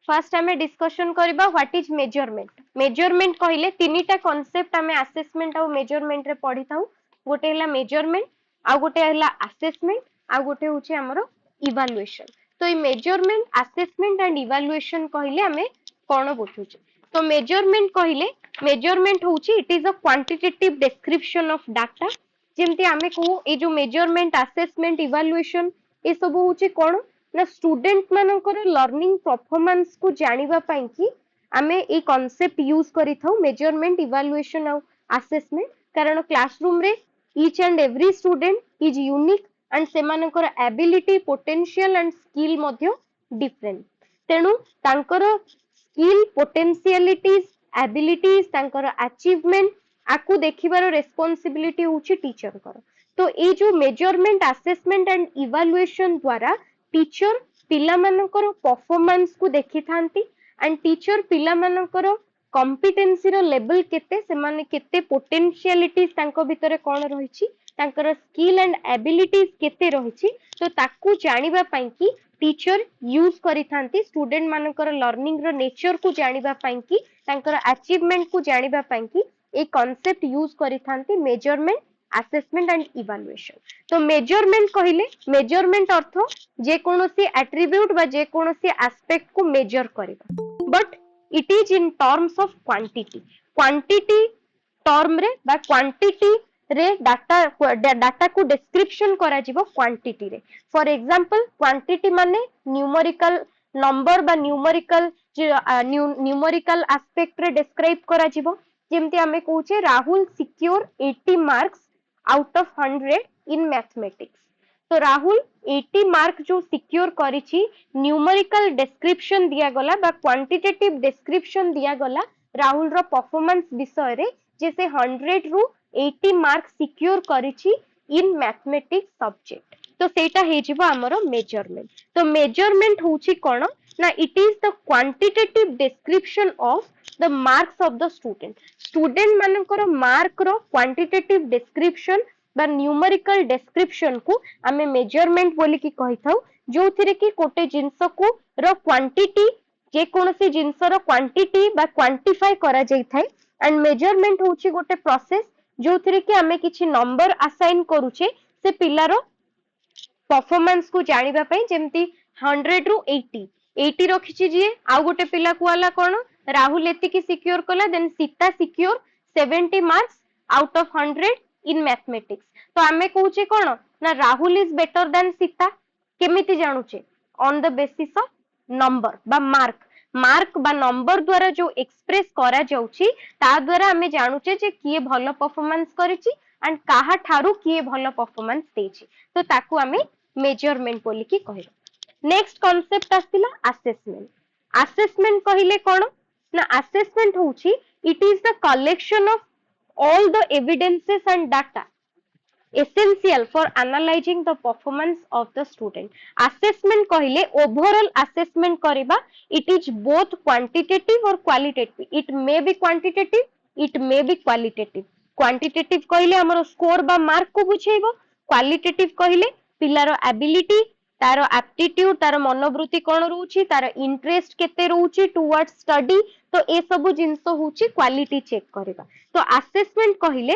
Fast आमे discussion करबा what is measurement. Measurement कहले तीनटा कांसेप्ट आमे असेसमेंट और मेजरमेंट रे पढ़ी थाउ। गोटे हला मेजरमेंट, आ गोटे हला असेसमेंट, आ गोटे होची हमरो इवैल्यूएशन। तो ये मेजरमेंट, असेसमेंट एंड इवैल्यूएशन कहले आमे कोन बुझुचे। तो मेजरमेंट कहले मेजरमेंट होची it is a quantitative description of data. जेमती आमे को ए जो मेजरमेंट, असेसमेंट, इवैल्यूएशन ए सब होची कोन ना स्टूडेंट मानकर लर्निंग परफॉर्मेंस को जानिबा पई कि आमे ए कांसेप्ट यूज करी थाउ मेजरमेंट, इवैल्यूएशन और असेसमेंट। कारण क्लासरूम रे each and every student is unique and सेमानकर एबिलिटी, पोटेंशियल एंड स्किल मध्य डिफरेंट। तेणु तांकर स्किल, पोटेंशियलिटीज, एबिलिटीज, तांकर अचीवमेंट आकु देखिबार रेस्पोंसिबिलिटी होची टीचर कर। तो ए जो मेजरमेंट, असेसमेंट एंड इवैल्यूएशन द्वारा टीचर पिला मानकर परफॉर्मेंस को देखि थांती एंड टीचर पिला मानकर कॉम्पिटेंसी रो लेवल केते, से माने केते पोटेंशियलिटीज तांको भितरे कोन रहिछि, तांकर स्किल एंड एबिलिटीज केते रहिछि, तो ताकू जानिबा पई कि टीचर यूज करि थांती स्टूडेंट मानकर लर्निंग रो नेचर को जानिबा पई कि तांकर अचीवमेंट को जानिबा पई कि ए कांसेप्ट यूज करि थांती मेजरमेंट, असेसमेंट एंड इवैल्यूएशन। तो मेजरमेंट कहले मेजरमेंट अर्थ जे कोनोसी एट्रिब्यूट बा जे कोनोसी एस्पेक्ट को मेजर करबा, but it is in terms of quantity. Quantity term रे बा क्वांटिटी रे डाटा को डिस्क्रिप्शन करा जिवो क्वांटिटी रे। फॉर एग्जांपल क्वांटिटी माने न्यूमेरिकल नंबर बा न्यूमेरिकल न्यूमेरिकल एस्पेक्ट रे डिस्क्राइब करा जिवो। जेमती हमें कहूचे Rahul secure 80 marks out of 100 in mathematics. तो राहुल 80 मार्क जो सिक्योर करिछि, न्यूमेरिकल डिस्क्रिप्शन दिया गला बा क्वांटिटेटिव डिस्क्रिप्शन दिया गला राहुल रो परफॉर्मेंस विषय रे, जैसे 100 रु 80 मार्क सिक्योर करिछि इन मैथमेटिक्स सब्जेक्ट। तो सेटा हे जिवो हमरो मेजरमेंट। तो मेजरमेंट होछि कोन ना it is the quantitative description of the marks of the student. Student मानकर मार्क रो क्वांटिटेटिव डिस्क्रिप्शन बा न्यूमेरिकल डिस्क्रिप्शन को आमे मेजरमेंट बोली की कहि थाउ, जो थिरे की कोटे जिंस को रो क्वांटिटी, जे कोनोसी जिंस रो क्वांटिटी बा क्वांटिफाई करा जाई थाए। एंड मेजरमेंट होची गोटे प्रोसेस जो थिरे की आमे किछि नंबर असाइन करूचे से पिलारो परफॉर्मेंस को जानिबा पई। जेमती 100 रु 80 रखिछि जे आ गोटे पिला को आला कोन राहुल एति की सिक्योर कला, then Sita secure 70 marks out of 100 in mathematics. तो आमे कहूचे कोन ना Rahul is better than Sita. केमिति जानुचे? On the basis of number बा मार्क। मार्क बा नंबर द्वारा जो एक्सप्रेस करा जाउची ता द्वारा आमे जानुचे जे किए भलो परफॉर्मेंस करिछि एंड काहा ठारू किए भलो परफॉर्मेंस देछि। तो ताकू आमे मेजरमेंट बोली की कहबो। नेक्स्ट कांसेप्ट आस्तिला असेसमेंट। असेसमेंट कहिले कोन ना असेसमेंट होची it is the collection of all the evidences and data essential for analyzing the performance of the student. Assessment कहले overall assessment करिबा, it is both quantitative or qualitative. It may be quantitative, it may be qualitative. Quantitative कहले हमरो score बा mark को बुझेइबो, qualitative कहले पिलारो ability, तारो aptitude, तारो मनोवृत्ति कोन रहउची, तारो interest केते रहउची towards study. तो ए सब जिंस होची क्वालिटी चेक करबा। तो असेसमेंट कहले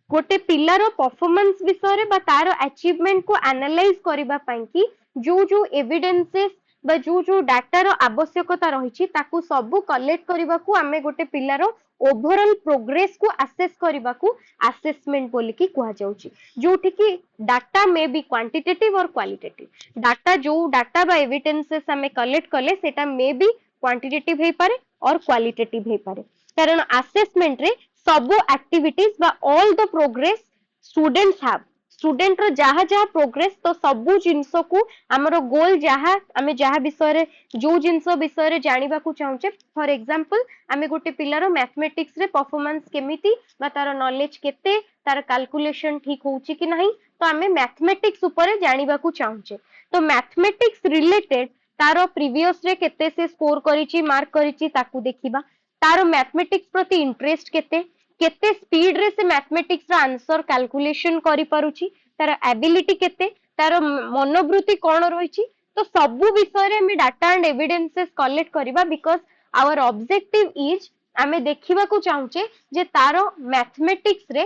गोटे पिलारो परफॉर्मेंस विषय रे बा तारो अचीवमेंट को एनालाइज करबा पई कि जो जो एविडेंसेस बा जो जो डाटा रो आवश्यकता रहिछि ताकू सब कलेक्ट करबा को आमे गोटे पिलारो ओवरऑल प्रोग्रेस को असेस करबा को असेसमेंट बोली की कहा जाउची। जोठी की डाटा मे बी क्वांटिटेटिव और क्वालिटेटिव। डाटा जो डाटा बा एविडेंसेस आमे कलेक्ट कले सेटा मे बी क्वांटिटेटिव हे पारे और क्वालिटेटिव हे पारे। कारण असेसमेंट रे सब एक्टिविटीज बा all the progress students have, student रो जहा जहा प्रोग्रेस तो सबु जिंस को हमरो गोल जहा आमे जहा विषय रे जो जिंस विषय रे जानिबा को चाहूचे। फॉर एग्जांपल आमे गोटे पिलारो मैथमेटिक्स रे परफॉर्मेंस केमिति बा तार नॉलेज केते, तार कैलकुलेशन ठीक होउची कि नहीं, तो आमे मैथमेटिक्स ऊपर जानिबा को चाहूचे। तो मैथमेटिक्स रिलेटेड तार प्रीवियस रे केते से स्कोर करिची, मार्क करिची ताकू देखिबा। तार मैथमेटिक्स प्रति इंटरेस्ट केते, केते स्पीड रे से मैथमेटिक्स रा आंसर कैलकुलेशन करि पारुची, तार एबिलिटी केते, तार मनोवृत्ति कोन रहिची, तो सबु विषय रे हमें डाटा एंड एविडेंसेस कलेक्ट करबा बिकॉज आवर ऑब्जेक्टिव इज आमे देखिबा को चाहूचे जे तारो मैथमेटिक्स रे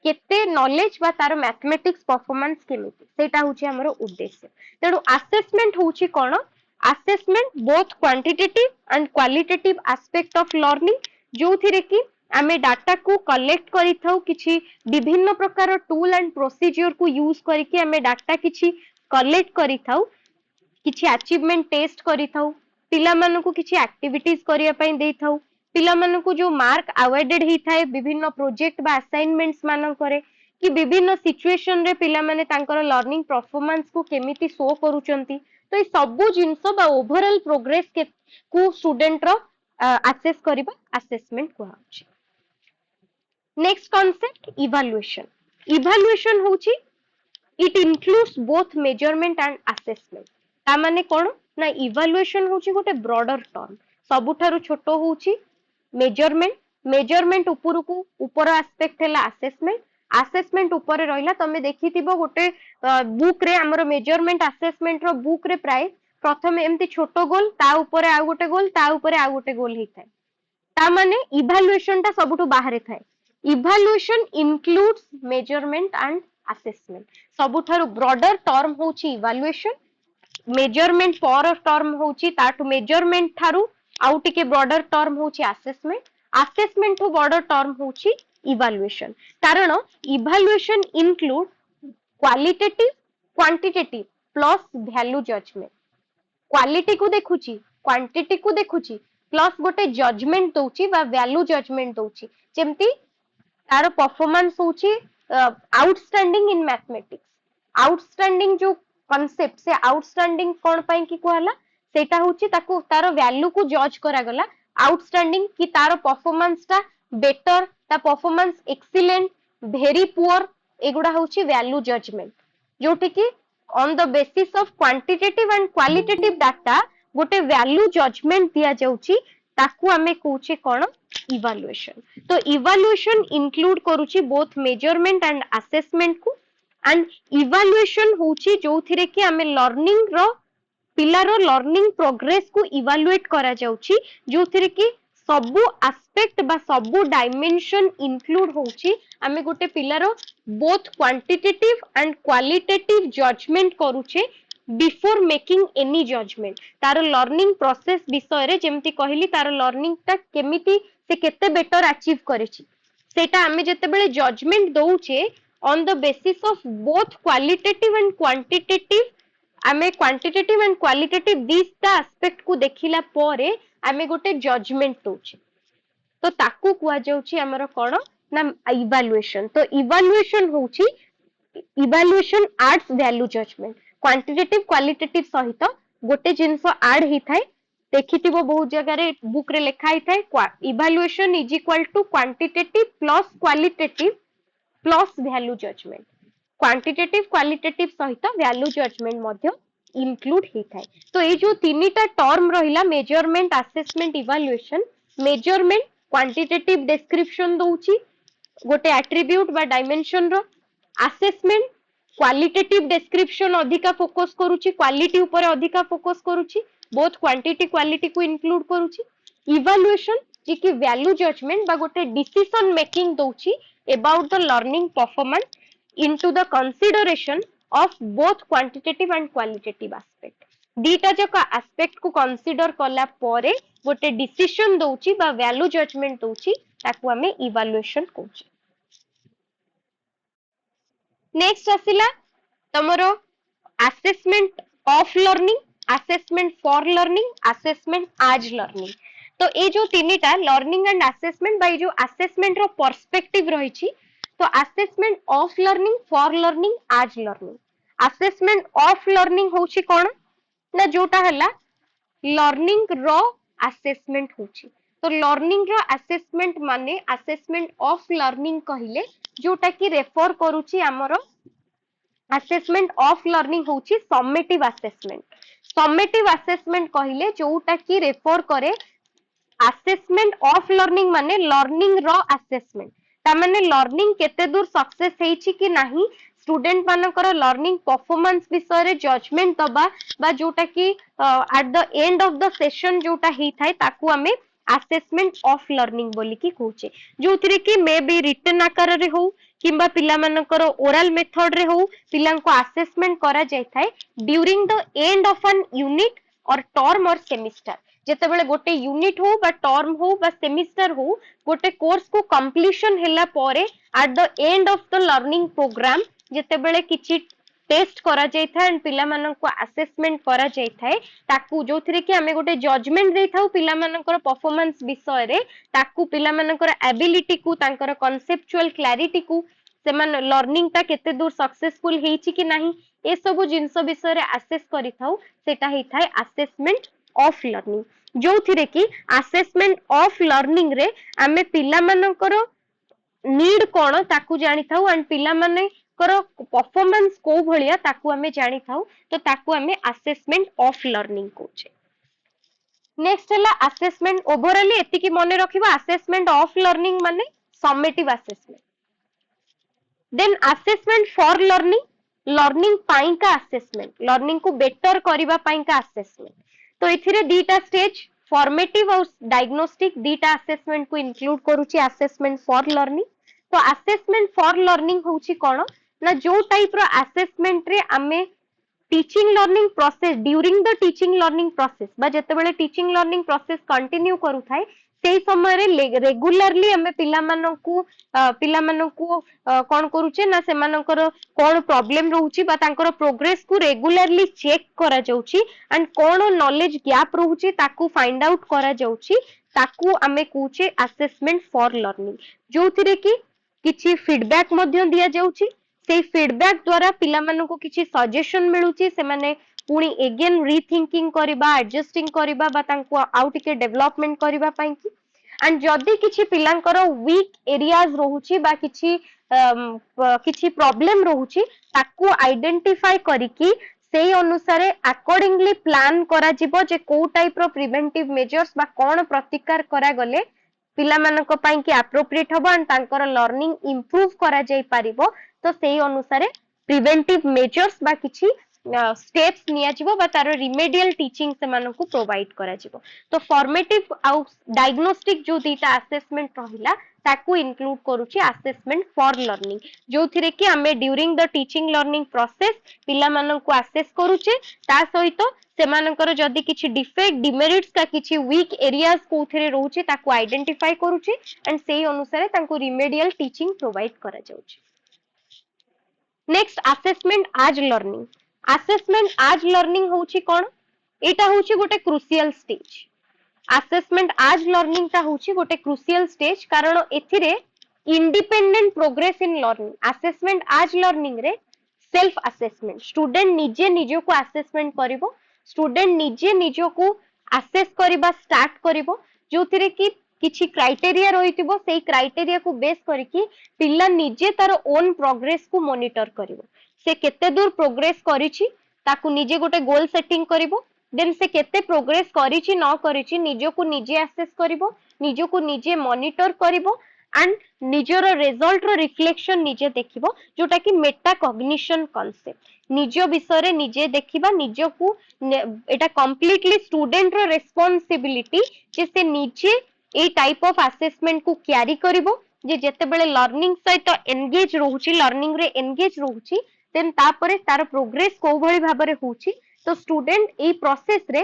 केते नॉलेज बा तारो मैथमेटिक्स परफॉर्मेंस केमिति सेटा होची हमरो उद्देश्य तेणु असेसमेंट होची कोन assessment both quantitative and qualitative aspect of learning जो थिरे कि आमे डाटा को कलेक्ट करि थाउ किछि विभिन्न प्रकार टूल एंड प्रोसीजर को यूज करके आमे डाटा किछि कलेक्ट करि थाउ किछि अचीवमेंट टेस्ट करि थाउ पिला मानको किछि एक्टिविटीज करिया पई देइ थाउ पिला मानको जो मार्क अवार्डेड ही थाए विभिन्न प्रोजेक्ट बा असाइनमेंट्स मानन करे कि विभिन्न सिचुएशन रे पिला माने तांकर लर्निंग परफॉर्मेंस को केमिति शो करूचंती तो ए सबु जिंस बा ओवरऑल प्रोग्रेस के को स्टूडेंट रो असेस करबा असेसमेंट को आछि नेक्स्ट कांसेप्ट इवैल्यूएशन इवैल्यूएशन होची it includes both measurement and assessment ता माने कोन ना इवैल्यूएशन होची गोटे ब्रॉडर टर्म सबुठारु छोटो होची मेजरमेंट मेजरमेंट ऊपर को ऊपर एस्पेक्ट हैला असेसमेंट असेसमेंट ऊपर रहिला तमे देखिथिबो गोटे बुक रे हमर मेजरमेंट असेसमेंट रो बुक रे प्राय प्रथम एमती छोटो गोल ता ऊपर आ गोटे गोल ता ऊपर आ गोटे गोल ही थाए ता माने इवैल्यूएशन टा सबुठु बाहरे थाए evaluation includes measurement and assessment सबुठारु ब्रॉडर टर्म होची इवैल्यूएशन मेजरमेंट पर टर्म होची ताटु मेजरमेंट थारु आउ टिके ब्रॉडर टर्म होची असेसमेंट असेसमेंट टू ब्रॉडर टर्म होची इवैल्यूएशन कारण evaluation include qualitative quantitative plus value judgement quality को देखुची क्वांटिटी को देखुची प्लस गोटे जजमेंट दउची बा वैल्यू जजमेंट दउची जेमती तार परफॉर्मेंस होची आउटस्टैंडिंग इन मैथमेटिक्स आउटस्टैंडिंग जो कॉन्सेप्ट से आउटस्टैंडिंग कोन पई की कहला सेटा होची ताको तार वैल्यू को जज करा गला आउटस्टैंडिंग की तार परफॉर्मेंस ता बेटर ता परफॉर्मेंस एक्सीलेंट वेरी पुअर एगुडा होची वैल्यू जजमेंट जोटी की on the basis of quantitative and qualitative data गोटे वैल्यू जजमेंट दिया जाउची ताकू हमें कहूचे कोन इवैल्यूएशन तो इवैल्यूएशन इंक्लूड करूची बोथ मेजरमेंट एंड असेसमेंट को एंड इवैल्यूएशन होची जोथिरे कि हमें लर्निंग रो पिलार लर्निंग प्रोग्रेस को इवैल्यूएट करा जाउची जोथिरे कि सबु एस्पेक्ट बा सबु डायमेंशन इंक्लूड होची हमें गोटे पिलार both quantitative and qualitative judgement करूचे बिफोर मेकिंग एनी जजमेंट तार लर्निंग प्रोसेस विषय रे जेमती कहली तार लर्निंग ता केमिति से केते बेटर अचीव करेची सेटा हमें जतेबेले जजमेंट दउचे on the basis of both qualitative and quantitative आमे क्वांटिटेटिव एंड क्वालिटेटिव दिस ता एस्पेक्ट को देखिला परे आमे गोटे जजमेंट दउचे तो ताकू कुआ जाउची हमर कोन ना इवैल्यूएशन तो इवैल्यूएशन होची evaluation adds value judgement quantitative qualitative सहित गोटे जिंस ऐड ही थाए देखिथिबो बहुत जगह रे बुक रे लिखा ही थाए evaluation is equal to quantitative plus qualitative plus value judgement quantitative qualitative सहित वैल्यू जजमेंट मध्य इंक्लूड ही थाए तो ए जो तीनटा टर्म रहिला measurement assessment evaluation measurement quantitative description दउची गोटे एट्रिब्यूट बा डायमेंशन रो असेसमेंट क्वालिटेटिव डिस्क्रिप्शन अधिका फोकस करूची क्वालिटी ऊपर अधिका फोकस करूची बोथ क्वांटिटी क्वालिटी को इंक्लूड करूची इवैल्यूएशन जे कि वैल्यू जजमेंट बा गोटे डिसीजन मेकिंग दउची about the learning performance into the consideration of both quantitative and qualitative aspect दीटा जका एस्पेक्ट को कंसीडर कला परे गोटे डिसीजन दउची बा वैल्यू जजमेंट दउची ताकू हमें इवैल्यूएशन कहूची नेक्स्ट आसिला तमरो assessment of learning assessment for learning assessment as learning तो ए जो तीनटा लर्निंग एंड असेसमेंट बाय जो असेसमेंट रो पर्सपेक्टिव रहिची तो assessment of learning for learning as learning assessment of learning होची कोन ना जोटा हला लर्निंग रो असेसमेंट होची तो लर्निंग रो असेसमेंट माने असेसमेंट ऑफ लर्निंग कहिले जोटा की रेफर करूची हमरो असेसमेंट ऑफ लर्निंग होची समेटिव असेसमेंट कहिले जोटा की रेफर करे असेसमेंट ऑफ लर्निंग माने लर्निंग रो असेसमेंट तामाने लर्निंग केते दूर सक्सेस हेछि कि नाही स्टूडेंट मानकर लर्निंग परफॉर्मेंस विषय रे जजमेंट दबा बा जोटा कि at the end of the session जोटा ही थाए ताकू हमें असेसमेंट ऑफ लर्निंग बोली की कहूचे जो थिरे कि मे बी रिटन आकार रे हो किंबा पिला मानकर ओरल मेथड रे हो पिलांको असेसमेंट करा जाय थाए during the end of an unit और टर्म और सेमिस्टर जेतेबेले गोटे यूनिट हो बा टर्म हो बा सेमिस्टर हो गोटे कोर्स को कंप्लीशन हैला परे at the end of the learning program जेतेबेले किछि टेस्ट करा जाय था एंड पिला मानको असेसमेंट करा जाय थाए ताकू जोथिरे कि हमें गोटे जजमेंट देई थाउ पिला मानकर परफॉर्मेंस विषय रे ताकू पिला मानकर एबिलिटी को तांकर कॉन्सेप्चुअल क्लैरिटी को सेमान लर्निंग ता केते दूर सक्सेसफुल हेछि कि नाही ए सब जिंस विषय रे असेस करि थाउ सेटा हेइ थाए असेसमेंट ऑफ लर्निंग जो थिरे कि असेसमेंट ऑफ लर्निंग रे आमे पिला मानकर नीड कोन ताकू जानि थाउ एंड पिला माने कर परफॉर्मेंस को भलिया ताकू हमें जानि थाउ तो ताकू हमें असेसमेंट ऑफ लर्निंग कोचे नेक्स्ट हला असेसमेंट ओवरऑल एति की मने रखिबा असेसमेंट ऑफ लर्निंग माने summative assessment then assessment for learning learning पाई का असेसमेंट लर्निंग को बेटर करिबा पाई का असेसमेंट तो एथिरे दीटा स्टेज फॉर्मेटिव और डायग्नोस्टिक दीटा असेसमेंट को इंक्लूड करूची असेसमेंट फॉर लर्निंग तो असेसमेंट फॉर लर्निंग होची कोन ना जो टाइप रो असेसमेंट रे आमे teaching learning process during the teaching learning process बा जेतेबेले टीचिंग लर्निंग प्रोसेस कंटिन्यू करू थाए सेही समय रे रेगुलरली हमें पिला मानकू कोन करूचे ना सेमानकर कोन प्रॉब्लम रहउची बा तांकर प्रोग्रेस को रेगुलरली चेक करा जाउची एंड कोन नॉलेज गैप रहउची ताकू फाइंड आउट करा जाउची ताकू हमें कहूचे असेसमेंट फॉर लर्निंग जोथिरे कि किछि फीडबैक मध्य दिया जाउची से फीडबैक द्वारा पिला मानको किछि सजेशन मिलुची से माने पुणी एगेन रीथिंकिंग करबा एडजस्टिंग करबा बा तांको आउ टिके डेवलपमेंट करबा पई कि एंड जदी किछि पिलांकर वीक एरियाज रहउची बा किछि प्रॉब्लम रहउची ताकू आइडेंटिफाई करिकि सेही अनुसार अकॉर्डिंगली प्लान करा जिवो जे को टाइप रो प्रिवेंटिव मेजर्स बा कोन प्रतिकार करा गले पिला मानक पई कि एप्रोप्रिएट हबो एंड तांकर लर्निंग इंप्रूव करा जाई पारिबो तो सेही अनुसार प्रिवेंटिव मेजर्स बा किछि स्टेप्स निया जिवो बा तारो रिमेडियल टीचिंग से मानकू प्रोवाइड करा जिवो तो फॉर्मेटिव आउ डायग्नोस्टिक जो दीटा असेसमेंट रहिला ताकू इंक्लूड करूची असेसमेंट फॉर लर्निंग जो थिरे कि हमें during the teaching learning process पिला मानकू असेस करूचे ता सहित सेमानकर जदी किछि डिफेक्ट डिमेरिट्स का किछि वीक एरियाज कोथिरे रहउची ताकू आइडेंटिफाई करूची एंड सेही अनुसार तांको रिमेडियल टीचिंग प्रोवाइड करा जाउची next assessment as learning assessment as learning होची कोन एटा होची गोटे crucial stage assessment as learning ता होची गोटे क्रुशियल स्टेज कारण एथिरे independent progress in learning assessment as learning रे सेल्फ असेसमेंट स्टूडेंट निजे निजो को असेसमेंट करिवो स्टूडेंट निजे निजो को असेस करिबा स्टार्ट करिवो जोथिरे कि किछि क्राइटेरिया रहितिबो सेही क्राइटेरिया को बेस करिकि पिल्ला निजे तार ओन प्रोग्रेस को मॉनिटर करिवो से केते दूर प्रोग्रेस करिछि ताकू निजे गोटे गोल सेटिंग करिवो देन से केते प्रोग्रेस करिछि न करिछि निजो को निजे असेस करिवो निजो को निजे मॉनिटर करिवो एंड निजर रिजल्ट रो रिफ्लेक्शन निजे देखिबो जोटा कि मेटा कॉग्निशन कांसेप्ट निज विषय रे निजे देखिबा निजो को एटा कंप्लीटली स्टूडेंट रो रिस्पांसिबिलिटी जे से निजे ए टाइप ऑफ असेसमेंट को क्यारी करिवो जे जेतेबेले लर्निंग सहित एंगेज रहउची लर्निंग रे एंगेज रहउची देन तापरे तार प्रोग्रेस को भली भाबरे होउची तो स्टूडेंट ए प्रोसेस रे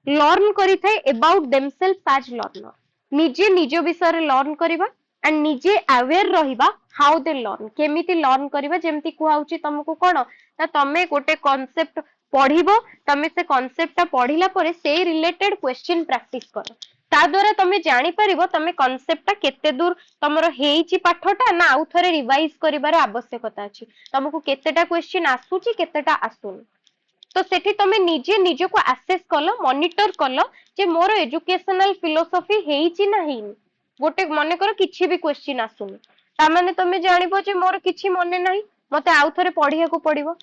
लर्न करि थाए अबाउट देमसेल्फ एज लर्नर निजे निज विषय रे लर्न करिबा एंड निजे अवेयर रहिबा हाउ दे लर्न केमिति लर्न करिबा जेमति कुहाउची तुमको कोन ना तमे गोटे कांसेप्ट पढिबो तमे से कांसेप्ट पढिला परे से रिलेटेड क्वेश्चन प्रैक्टिस करो ता द्वारा तमे जानि परिबो तमे कांसेप्ट केते दूर तमरो हेइची पाठटा ना आउ थरे रिवाइज करिबार आवश्यकता अछि तुमको केतेटा क्वेश्चन आसुची केतेटा आसुन तो सेठी तमे निजे निजो को असेस कलो मॉनिटर कलो जे मोर एजुकेशनल फिलोसॉफी हेइची ना हेइनी गोटे मन कर किछि भी क्वेश्चन आसुनी ता माने तमे जानिबो जे मोर किछि मने नाही मते आउ थरे पढिया को पडिबो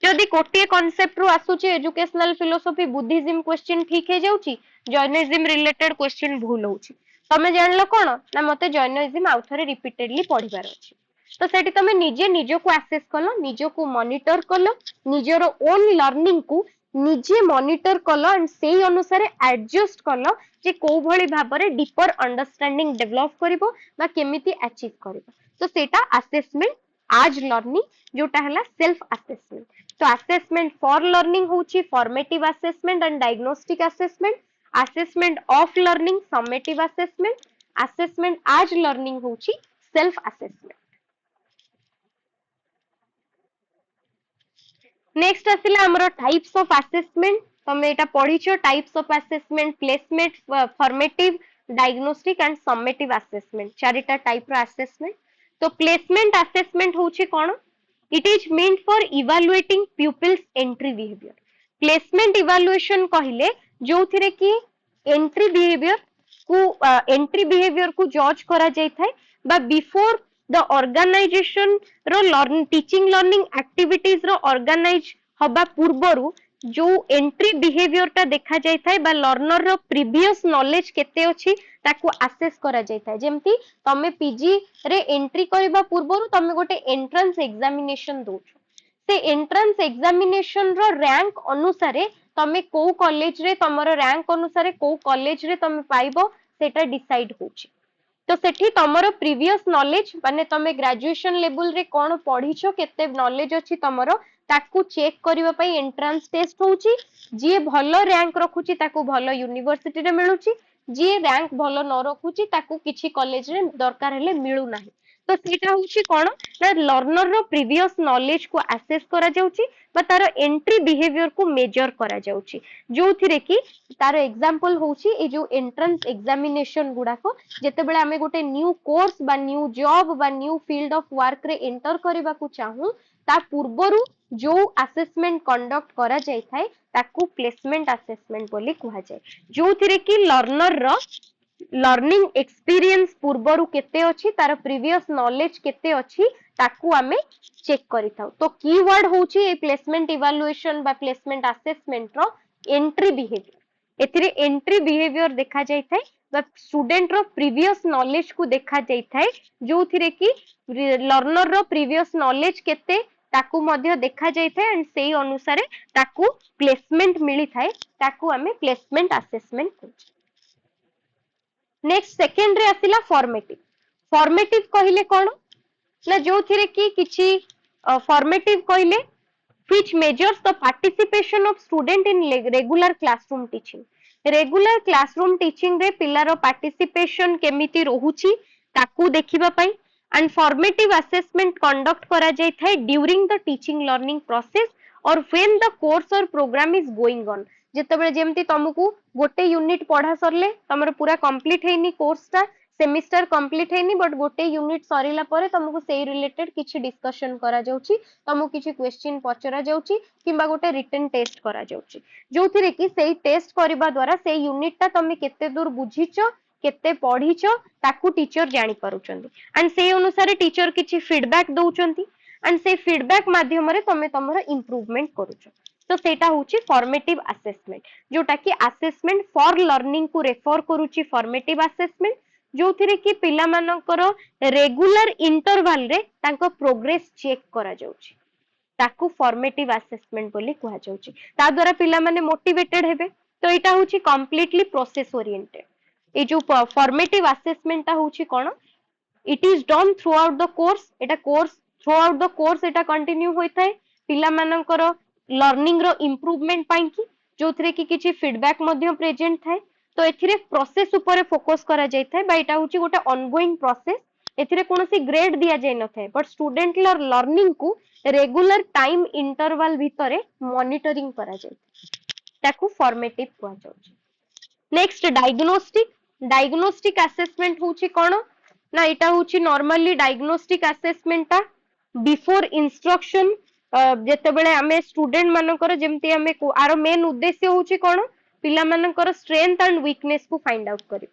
जदि कोटिए कांसेप्ट रु आसुची एजुकेशनल फिलोसॉफी बुद्धिज्म क्वेश्चन ठीक हे जाउची जैनिज्म रिलेटेड क्वेश्चन भूल होउची तमे जानलो कोन ना मते जैनिज्म आउ थरे रिपीटेडली पढिबार अछि तो सेठी तमे निजे निजो को आसेस कलो, निजो को मॉनिटर कलो, निजर ओन लर्निंग को निजे मॉनिटर कलो एंड सेही अनुसार एडजस्ट कलो जे को भली भाबरे डीपर अंडरस्टैंडिंग डेवलप करिवो बा केमिति अचीव करिवो। तो सेटा असेसमेंट आज लर्निंग जोटा हला सेल्फ असेसमेंट। तो असेसमेंट फॉर लर्निंग होची formative assessment and diagnostic assessment, assessment of learning summative assessment, assessment as learning होची सेल्फ असेसमेंट। नेक्स्ट आसिला हमरो टाइप्स ऑफ असेसमेंट। तमे एटा पढिछो types of assessment, placement, formative, diagnostic and summative assessment, चारिटा type रो assessment. तो प्लेसमेंट असेसमेंट होची कोन? It is meant for evaluating peoples entry behaviour. Placement evaluation कहिले जोथिरे कि एंट्री बिहेवियर को जज करा जाय थाए बा बिफोर द ऑर्गेनाइजेशन रो लर्निंग टीचिंग लर्निंग एक्टिविटीज रो ऑर्गेनाइज हबा पूर्वरु जो एंट्री बिहेवियर टा देखा जाय थाए बा लर्नर रो प्रीवियस नॉलेज केते अछि ताको असेस करा जाय थाए। जेमति तमे पीजी रे एंट्री करबा पूर्वरु तमे गोटे एंट्रेंस एग्जामिनेशन दोछ, से एंट्रेंस एग्जामिनेशन रो रैंक अनुसारे तमे को कॉलेज रे तमरो रैंक अनुसारे को कॉलेज रे तमे पाइबो सेटा डिसाइड होची। तो सेठी तमरो प्रीवियस नॉलेज माने तमे ग्रेजुएशन लेवल रे कोन पढिछो केते नॉलेज अछि तमरो ताकू चेक करिवा पई एंट्रेंस टेस्ट होची। जे भलो रैंक रखुची ताकू भलो यूनिवर्सिटी रे मिलुची, जे रैंक भलो न रखुची ताकू किछि कॉलेज रे दरकार हेले मिलु नाही। तो सेटा होची कोन ना लर्नर रो प्रीवियस नॉलेज को असेस करा जाउची बा तार एंट्री बिहेवियर को मेजर करा जाउची। जोथिरे कि तार एग्जांपल होची ए जो एंट्रेंस एग्जामिनेशन गुडा को जेते बेले हमें गोटे न्यू कोर्स बा न्यू जॉब बा न्यू फील्ड ऑफ वर्क रे एंटर करबा को चाहू ता पूर्वरु जो असेसमेंट कंडक्ट करा जाय थाए ताकू प्लेसमेंट असेसमेंट बोली कहा जाय। जोथिरे कि लर्नर रो लर्निंग एक्सपीरियंस पूर्वरु केते अछि तार प्रीवियस नॉलेज केते अछि ताकू आमे चेक करि थाउ। तो कीवर्ड होची ए प्लेसमेंट इवैल्यूएशन बा प्लेसमेंट असेसमेंट रो एंट्री बिहेवियर। एथिरे एंट्री बिहेवियर देखा जाय थाए बा स्टूडेंट रो प्रीवियस नॉलेज को देखा जाय थाए जोथिरे कि लर्नर रो प्रीवियस नॉलेज केते ताकू मध्य देखा जाय थाए एंड सेही अनुसारे ताकू प्लेसमेंट मिली थाए ताकू आमे प्लेसमेंट असेसमेंट कहू। नेक्स्ट सेकेंड रे आसिला फॉर्मेटिव। फॉर्मेटिव कहिले कोन ना जोथिरे कि किछि फॉर्मेटिव कहिले which measures the participation of student in regular classroom teaching। Regular classroom teaching रे पिलार पार्टिसिपेशन केमिति रहुची ताकू देखिबा पई एंड फॉर्मेटिव असेसमेंट कंडक्ट करा जाय थाए during the teaching learning process और व्हेन द कोर्स और प्रोग्राम इज गोइंग ऑन। जेतेबेले जेमति तुमको गोटे यूनिट पढ़ा सरले तमर पूरा कंप्लीट हेनी कोर्स सेमिस्टर कंप्लीट हेनी बट गोटे यूनिट सरिला परे तुमको सेही रिलेटेड किछि डिस्कशन करा जाउची, तुमको किछि क्वेश्चन पचरा जाउची किबा गोटे रिटन टेस्ट करा जाउची जोथिरे कि सेही टेस्ट करिबा द्वारा सेही यूनिट ता तमे केते दूर बुझिचो केते पढ़िचो ताकू टीचर जानि पारुचंती एंड सेही अनुसार टीचर किछि फीडबैक दउचंती एंड से फीडबैक माध्यम रे तमे तमरो इंप्रूवमेंट करूचो। तो सेटा होची फॉर्मेटिव असेसमेंट जोटा कि असेसमेंट फॉर लर्निंग को रेफर करूची फॉर्मेटिव असेसमेंट जोथिरे कि पिला मानकर रेगुलर इंटरवल रे तांको प्रोग्रेस चेक करा जाउची ताकू फॉर्मेटिव असेसमेंट बोली कहा जाउची। ता द्वारा पिला माने मोटिवेटेड हेबे। तो एटा होची कंप्लीटली प्रोसेस ओरिएंटेड। ए जो फॉर्मेटिव असेसमेंट ता होची कोन it is done throughout the course. एटा course throughout the course एटा कंटिन्यू होई थाए पिला मानकर लर्निंग रो इंप्रूवमेंट पाई कि जोथिरे कि किछि फीडबैक मध्य प्रेजेंट थाए। तो एथिरे प्रोसेस ऊपर फोकस करा जाय थाए बा एटा होची गोटे ऑनगोइंग प्रोसेस। एथिरे कोनोसी ग्रेड दिया जाय न थाए बट स्टूडेंट लर्निंग को रेगुलर टाइम इंटरवल भितरे मॉनिटरिंग करा जाय ताकू फॉर्मेटिव कहा जाउची। Next diagnostic. डायग्नोस्टिक असेसमेंट होची कोन ना एटा होची नॉर्मली डायग्नोस्टिक असेसमेंट ता बिफोर इंस्ट्रक्शन जेते बेले हमें स्टूडेंट मानकर जेमति हमें आरो मेन उद्देश्य होची कोन पिला मानकर स्ट्रेंथ एंड वीकनेस को फाइंड आउट करी।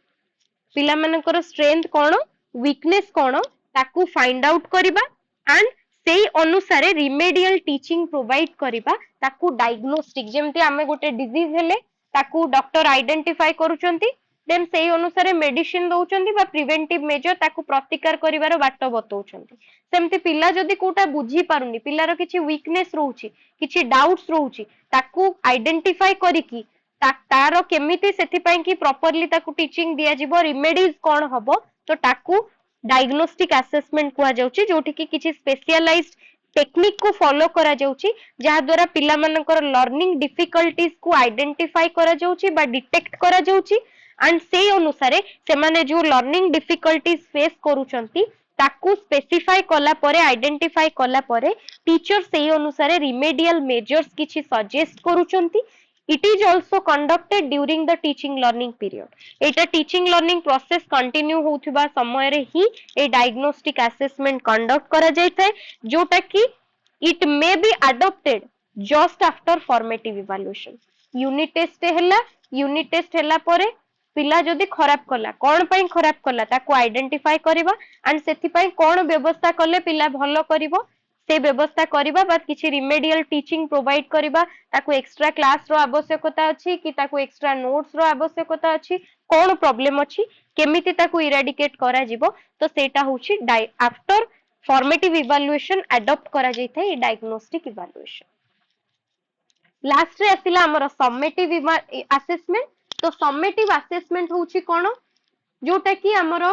पिला मानकर स्ट्रेंथ कोन वीकनेस कोन ताकू फाइंड आउट करिबा एंड सेही अनुसारे रिमेडियल टीचिंग प्रोवाइड करिबा ताकू डायग्नोस्टिक जेमति हमें गोटे डिजीज हेले ताकू डॉक्टर आइडेंटिफाई करूचंती देन सेही अनुसार मेडिसिन दउचंदी बा प्रिवेंटिव मेजर ताकू प्रतिकार करिवार बाट बतौचंदी। सेमती पिला जदी कोटा बुझी पारुनी, पिलार किछि वीकनेस रहउची, किछि डाउट्स रहउची, ताकू आइडेंटिफाई करिकी तार केमिति सेथि पई कि प्रॉपर्ली ताकू टीचिंग दिया जिवो, रिमेडीज कोन हबो, तो ताकू डायग्नोस्टिक असेसमेंट कुआ जाउची, जोठी कि किछि स्पेशलाइज्ड टेक्निक को फॉलो करा जाउची, जहा द्वारा पिला मानकर लर्निंग डिफिकल्टीज को आइडेंटिफाई करा जाउची बा डिटेक्ट करा जाउची एंड से अनुसार से माने जो लर्निंग डिफिकल्टीज फेस करूचंती ताकू स्पेसिफाई कला परे, आइडेंटिफाई कला परे टीचर से अनुसार रिमेडियल मेजर्स किछि suggest करूचंती। It is also conducted during the teaching learning period. एटा टीचिंग लर्निंग प्रोसेस कंटिन्यू होउथिबा समय रे ही ए डायग्नोस्टिक असेसमेंट कंडक्ट करा जायथाय, जोटा कि it may be adopted just after formative evaluation. Unit test हैला, यूनिट टेस्ट हैला परे पिला जदी खराब कला, कोन पई खराब कला ताको आइडेंटिफाई करबा एंड सेथि पई कोन व्यवस्था कले पिला भलो करिवो से व्यवस्था करबा, बा किछि रिमेडियल टीचिंग प्रोवाइड करबा, ताको एक्स्ट्रा क्लास रो आवश्यकता अछि कि ताको एक्स्ट्रा नोट्स रो आवश्यकता अछि, कोन प्रॉब्लम अछि, केमिति ताको इरेडिकेट करा जिवो, तो सेटा होछि आफ्टर फॉर्मेटिव इवैल्यूएशन अडॉप्ट करा जैथाय डायग्नोस्टिक इवैल्यूएशन। लास्ट रे आसिला हमर समेटिव असेसमेंट। तो समेटिव असेसमेंट होछि कोन, जोटा कि हमर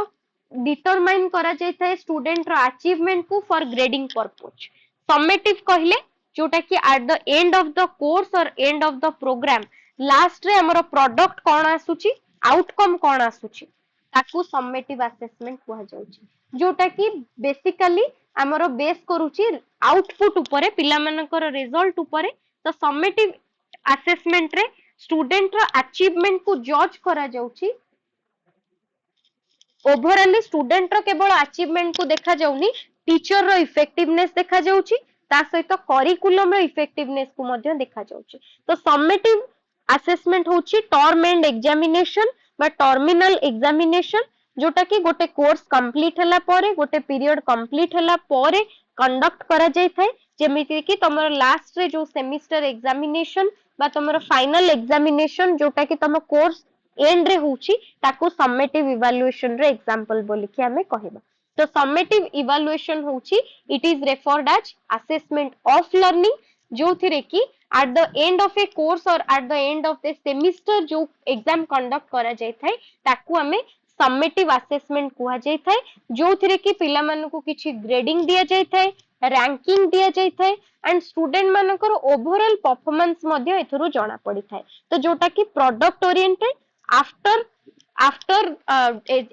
डिटरमाइन करा जायथाय स्टूडेंट रो अचीवमेंट को फॉर ग्रेडिंग पर्पज। समेटिव कहले जोटा कि at the end of the course or end of the program last रे हमर प्रोडक्ट कोन आसुची, आउटकम कोन आसुची, ताकू समेटिव असेसमेंट कुहा जाउची, जोटा कि बेसिकली हमर बेस करूची आउटपुट ऊपर, पिला मानकर रिजल्ट ऊपर। तो समेटिव असेसमेंट रे स्टूडेंट रो अचीवमेंट को जज करा जाउची। ओवरऑल स्टूडेंट रो केवल अचीवमेंट को देखा जाउनी, टीचर रो इफेक्टिवनेस देखा जाउची, ता सहित करिकुलम रो इफेक्टिवनेस को मध्य देखा जाउची। तो समेटिव असेसमेंट होची टर्म एंड एग्जामिनेशन बा टर्मिनल एग्जामिनेशन, जोटा कि गोटे कोर्स कंप्लीट हला परे, गोटे पीरियड कंप्लीट हला परे कंडक्ट करा जाय थाए, जेमिति कि तमर लास्ट रे जो सेमिस्टर एग्जामिनेशन बा तमर फाइनल एग्जामिनेशन जोटा कि तम कोर्स एंड रे होची, ताको समेटिव इवैल्यूएशन रे एग्जांपल बोली कि हमें कहबा। तो समेटिव इवैल्यूएशन होची it is referred as assessment of learning, जो थिरे कि at the end of a course or at the end of the semester जो एग्जाम कंडक्ट करा जाय थाए ताको हमें समेटिव असेसमेंट कुहा जाय थाए, जो थिरे कि पिला मानन को किछि ग्रेडिंग दिया जाय थाए, रैंकिंग दिया जाय थाए एंड स्टूडेंट मानकर ओवरऑल परफॉर्मेंस मध्य एथरो जाना पड़ी थाए। तो जोटा कि प्रोडक्ट ओरिएंटेड आफ्टर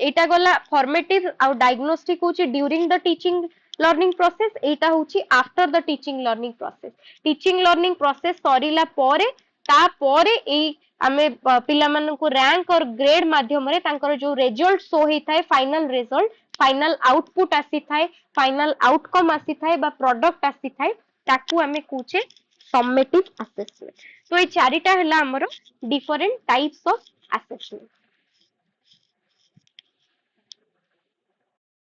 एटा गला फॉर्मेटिव आउ डायग्नोस्टिक होची during the teaching learning process, एटा होची after the teaching learning process. Teaching learning process Sarila परे ता परे एई आमे पिला मानन को रैंक और ग्रेड माध्यम रे तांकर जो रिजल्ट शो हेई थाए, फाइनल रिजल्ट, फाइनल आउटपुट आसी थाए, फाइनल आउटकम आसी थाए बा प्रोडक्ट आसी थाए, ताकू आमे कुचे समेटिव असेसमेंट। तो ये चारिटा हला हमरो डिफरेंट टाइप्स ऑफ असेसमेंट।